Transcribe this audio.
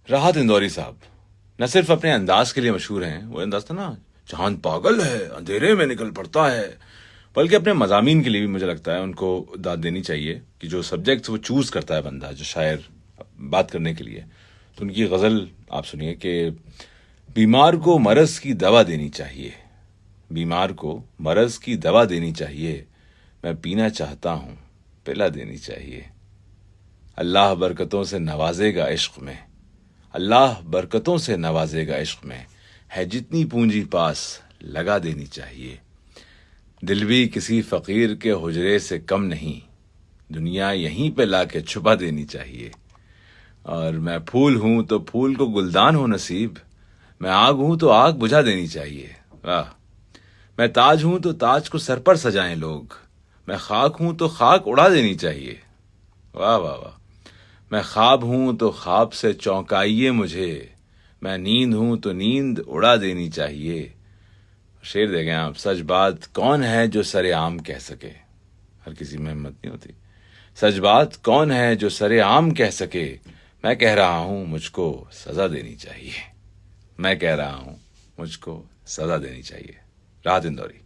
راحت اندوری صاحب نہ صرف اپنے انداز کے لیے مشہور ہیں، وہ انداز تھا نا چاند پاگل ہے اندھیرے میں نکل پڑتا ہے، بلکہ اپنے مضامین کے لیے بھی مجھے لگتا ہے ان کو داد دینی چاہیے کہ جو سبجیکٹس وہ چوز کرتا ہے بندہ، جو شاعر بات کرنے کے لیے، تو ان کی غزل آپ سنیے کہ بیمار کو مرض کی دوا دینی چاہیے، بیمار کو مرض کی دوا دینی چاہیے، میں پینا چاہتا ہوں پلا دینی چاہیے، اللہ برکتوں سے نوازے گا عشق میں، اللہ برکتوں سے نوازے گا عشق میں، ہے جتنی پونجی پاس لگا دینی چاہیے، دل بھی کسی فقیر کے حجرے سے کم نہیں، دنیا یہیں پہ لا کے چھپا دینی چاہیے، اور میں پھول ہوں تو پھول کو گلدان ہو نصیب، میں آگ ہوں تو آگ بجھا دینی چاہیے، واہ، میں تاج ہوں تو تاج کو سر پر سجائیں لوگ، میں خاک ہوں تو خاک اڑا دینی چاہیے، واہ واہ واہ، میں خواب ہوں تو خواب سے چونکائیے مجھے، میں نیند ہوں تو نیند اڑا دینی چاہیے، شعر دیکھیں آپ، سچ بات کون ہے جو سر عام کہہ سکے، ہر کسی میں ہمت نہیں ہوتی، سچ بات کون ہے جو سر عام کہہ سکے، میں کہہ رہا ہوں مجھ کو سزا دینی چاہیے، میں کہہ رہا ہوں مجھ کو سزا دینی چاہیے۔ راحت اندوری۔